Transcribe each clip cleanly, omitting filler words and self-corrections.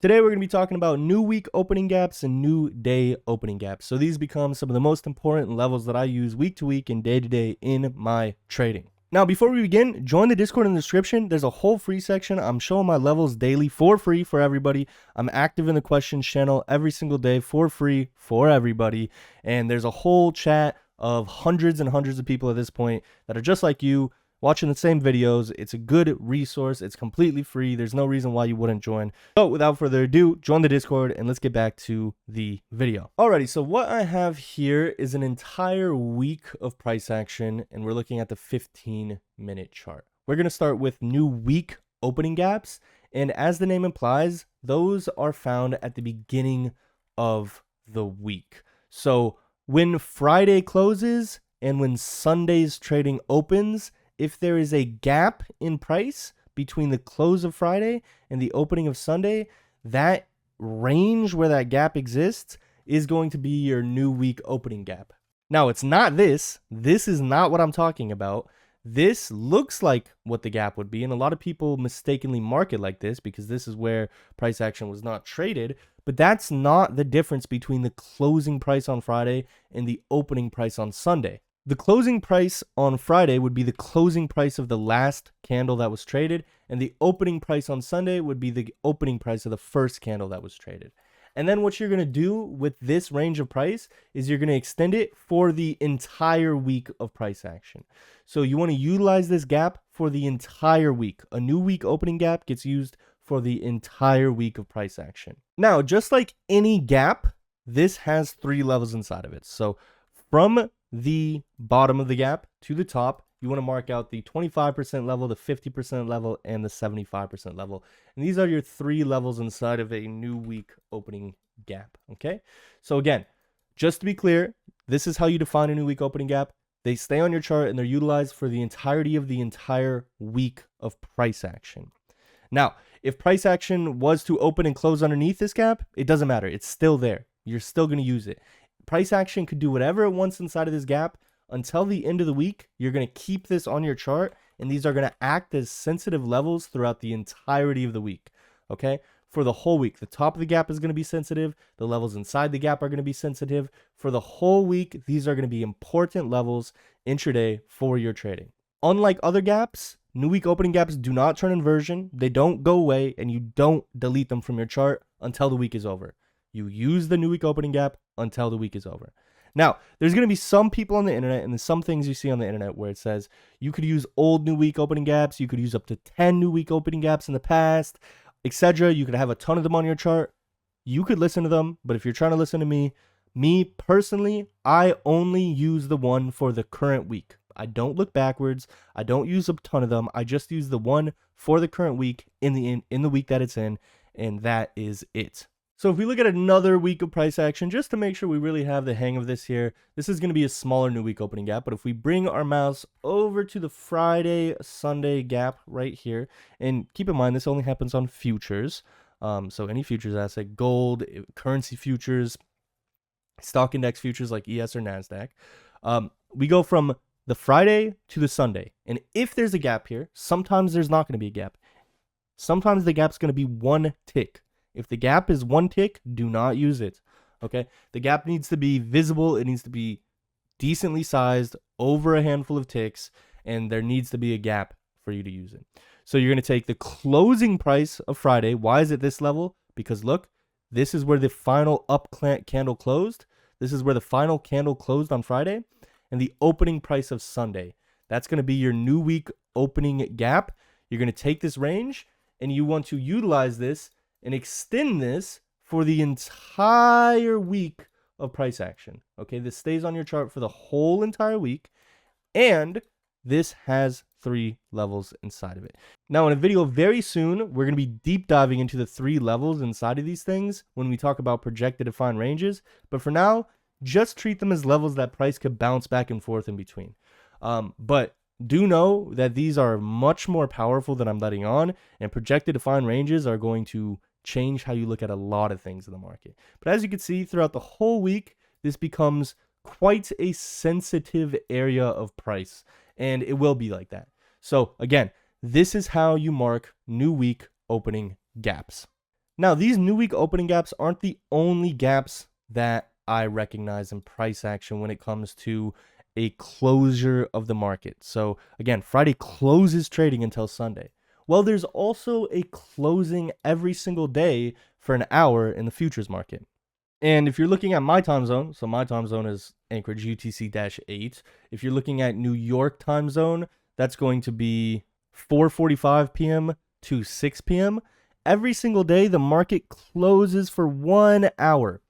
Today we're going to be talking about new week opening gaps and new day opening gaps. So these become some of the most important levels that I use week to week and day to day in my trading. Now, before we begin, join the Discord in the description. There's a whole free section. I'm showing my levels daily for free for everybody. I'm active in the questions channel every single day for free for everybody. And there's a whole chat of hundreds and hundreds of people at this point that are just like you, watching the same videos. It's a good resource. It's completely free. There's no reason why you wouldn't join. So without further ado, join the Discord and let's get back to the video. Alrighty, so what I have here is an entire week of price action, and we're looking at the 15-minute chart. We're going to start with new week opening gaps, and as the name implies, those are found at the beginning of the week. So when Friday closes and when Sunday's trading opens, if there is a gap in price between the close of Friday and the opening of Sunday, that range where that gap exists is going to be your new week opening gap. Now, it's not this. This is not what I'm talking about. This looks like what the gap would be, and a lot of people mistakenly mark it like this because this is where price action was not traded, but that's not the difference between the closing price on Friday and the opening price on Sunday. The closing price on Friday would be the closing price of the last candle that was traded, and the opening price on Sunday would be the opening price of the first candle that was traded. And then what you're going to do with this range of price is you're going to extend it for the entire week of price action. So you want to utilize this gap for the entire week. A new week opening gap gets used for the entire week of price action. Now, just like any gap, this has 3 levels inside of it. So from the bottom of the gap to the top, you want to mark out the 25% level, the 50% level, and the 75% level. And these are your 3 levels inside of a new week opening gap. Okay. So again, just to be clear, this is how you define a new week opening gap. They stay on your chart and they're utilized for the entirety of the entire week of price action. Now, if price action was to open and close underneath this gap, it doesn't matter. It's still there. You're still going to use it. Price action could do whatever it wants inside of this gap until the end of the week. You're going to keep this on your chart, and these are going to act as sensitive levels throughout the entirety of the week. Okay, for the whole week, the top of the gap is going to be sensitive. The levels inside the gap are going to be sensitive. For the whole week, these are going to be important levels intraday for your trading. Unlike other gaps, new week opening gaps do not turn inversion. They don't go away, and you don't delete them from your chart until the week is over. You use the new week opening gap until the week is over. Now, there's going to be some people on the internet, and there's some things you see on the internet where it says you could use old new week opening gaps, you could use up to 10 new week opening gaps in the past, etc. You could have a ton of them on your chart. You could listen to them, but if you're trying to listen to me personally, I only use the one for the current week. I don't look backwards. I don't use a ton of them. I just use the one for the current week in the week that it's in, and that is it. So if we look at another week of price action, just to make sure we really have the hang of this here, this is going to be a smaller new week opening gap. But if we bring our mouse over to the Friday, Sunday gap right here, and keep in mind, this only happens on futures. So any futures asset, gold, currency futures, stock index futures like ES or NASDAQ. We go from the Friday to the Sunday. And if there's a gap here, sometimes there's not going to be a gap. Sometimes the gap's going to be one tick. If the gap is one tick, do not use it. Okay, the gap needs to be visible. It needs to be decently sized over a handful of ticks, and there needs to be a gap for you to use it. So you're going to take the closing price of Friday. Why is it this level? Because look, this is where the final up candle closed. This is where the final candle closed on Friday, and the opening price of Sunday. That's going to be your new week opening gap. You're going to take this range, and you want to utilize this and extend this for the entire week of price action. Okay, this stays on your chart for the whole entire week, and this has 3 levels inside of it. Now, in a video very soon, we're going to be deep diving into the 3 levels inside of these things when we talk about projected defined ranges. But for now, just treat them as levels that price could bounce back and forth in between. But do know that these are much more powerful than I'm letting on, and projected defined ranges are going to change how you look at a lot of things in the market. But as you can see, throughout the whole week, this becomes quite a sensitive area of price, and it will be like that. So again, this is how you mark new week opening gaps. Now, these new week opening gaps aren't the only gaps that I recognize in price action when it comes to a closure of the market. So again, Friday closes trading until Sunday. Well, there's also a closing every single day for an hour in the futures market. And if you're looking at my time zone, so my time zone is Anchorage UTC-8. If you're looking at New York time zone, that's going to be 4:45 p.m. to 6 p.m. Every single day, the market closes for 1 hour.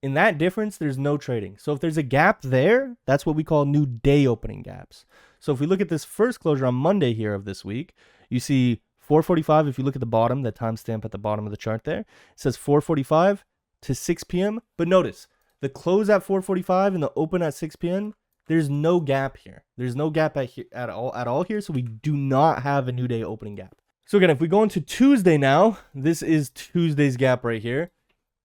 In that difference, there's no trading. So if there's a gap there, that's what we call new day opening gaps. So if we look at this first closure on Monday here of this week, you see 4:45. If you look at the bottom, the timestamp at the bottom of the chart there, it says 4:45 to 6 p.m. But notice, the close at 4:45 and the open at 6 p.m., there's no gap here. There's no gap at all here, so we do not have a new day opening gap. So again, if we go into Tuesday now, this is Tuesday's gap right here.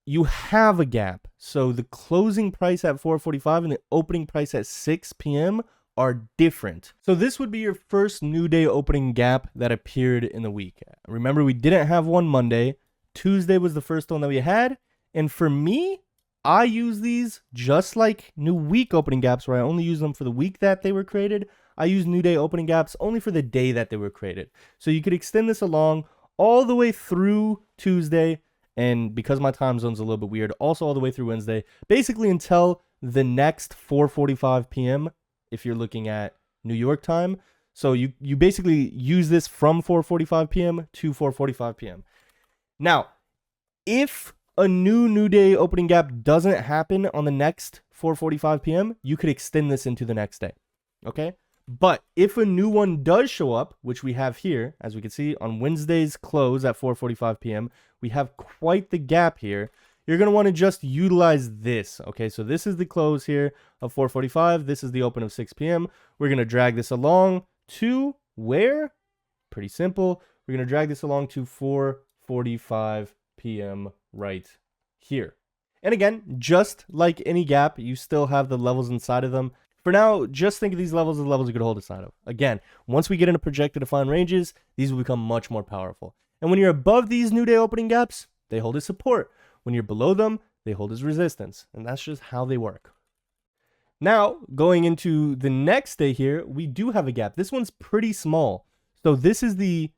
You have a gap. So the closing price at 4:45 and the opening price at 6 p.m. are different. So this would be your first new day opening gap that appeared in the week. Remember, we didn't have one Monday. Tuesday was the first one that we had. And for me, I use these just like new week opening gaps, where I only use them for the week that they were created. I use new day opening gaps only for the day that they were created. So you could extend this along all the way through Tuesday, and because my time zone's a little bit weird, also all the way through Wednesday, basically until the next 4:45 p.m. if you're looking at New York time. So you basically use this from 4:45 p.m. to 4:45 p.m. Now, if a new day opening gap doesn't happen on the next 4:45 p.m., you could extend this into the next day, okay? But if a new one does show up, which we have here, as we can see on Wednesday's close at 4:45 p.m., we have quite the gap here. You're going to want to just utilize this, okay? So this is the close here of 4:45. This is the open of 6 p.m. We're going to drag this along to where? Pretty simple. We're going to drag this along to 4:45 p.m. right here. And again, just like any gap, you still have the levels inside of them. For now, just think of these levels as levels you could hold inside of. Again, once we get into projected defined ranges, these will become much more powerful. And when you're above these new day opening gaps, they hold as support. When you're below them, they hold as resistance. And that's just how they work. Now, going into the next day here, we do have a gap. This one's pretty small. So this is the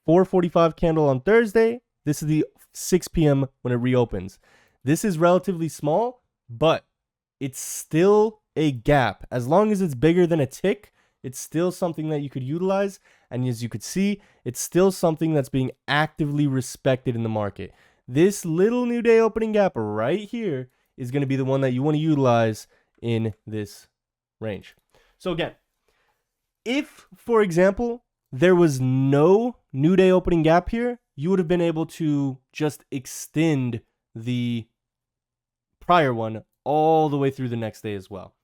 4:45 candle on Thursday. This is the 6 p.m. when it reopens. This is relatively small, but it's still a gap. As long as it's bigger than a tick, it's still something that you could utilize. And as you could see, it's still something that's being actively respected in the market. This little new day opening gap right here is going to be the one that you want to utilize in this range. So again, if, for example, there was no new day opening gap here, you would have been able to just extend the prior one all the way through the next day as well.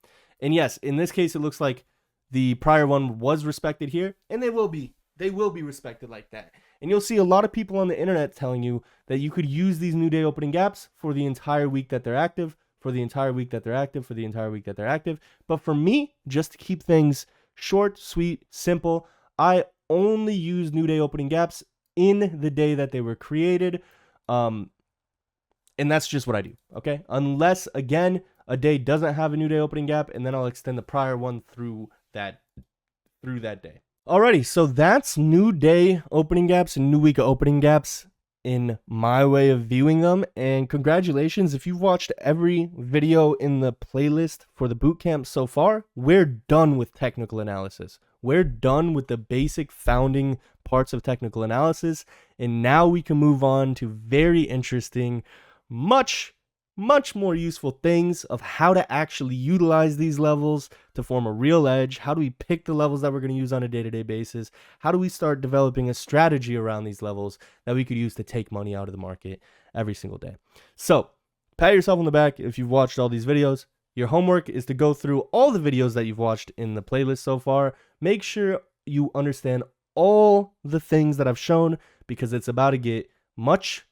And yes, in this case, it looks like the prior one was respected here, and they will be respected like that. And you'll see a lot of people on the internet telling you that you could use these new day opening gaps for the entire week that they're active, for the entire week that they're active, for the entire week that they're active. But for me, just to keep things short, sweet, simple, I only use new day opening gaps in the day that they were created. And that's just what I do, okay? Unless, again, a day doesn't have a new day opening gap, and then I'll extend the prior one through that day. Alrighty, so that's new day opening gaps and new week opening gaps in my way of viewing them. And congratulations, if you've watched every video in the playlist for the bootcamp so far, we're done with technical analysis. We're done with the basic founding parts of technical analysis, and now we can move on to very interesting, much more useful things of how to actually utilize these levels to form a real edge. How do we pick the levels that we're going to use on a day-to-day basis? How do we start developing a strategy around these levels that we could use to take money out of the market every single day? So pat yourself on the back if you've watched all these videos. Your homework is to go through all the videos that you've watched in the playlist so far. Make sure you understand all the things that I've shown, because it's about to get much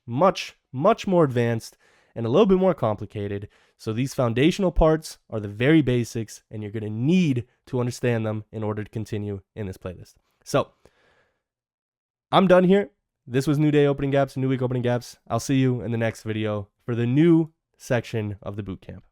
more advanced and a little bit more complicated. So these foundational parts are the very basics, and you're going to need to understand them in order to continue in this playlist. So I'm done here. this was new day opening gaps, new week opening gaps. I'll see you in the next video for the new section of the bootcamp.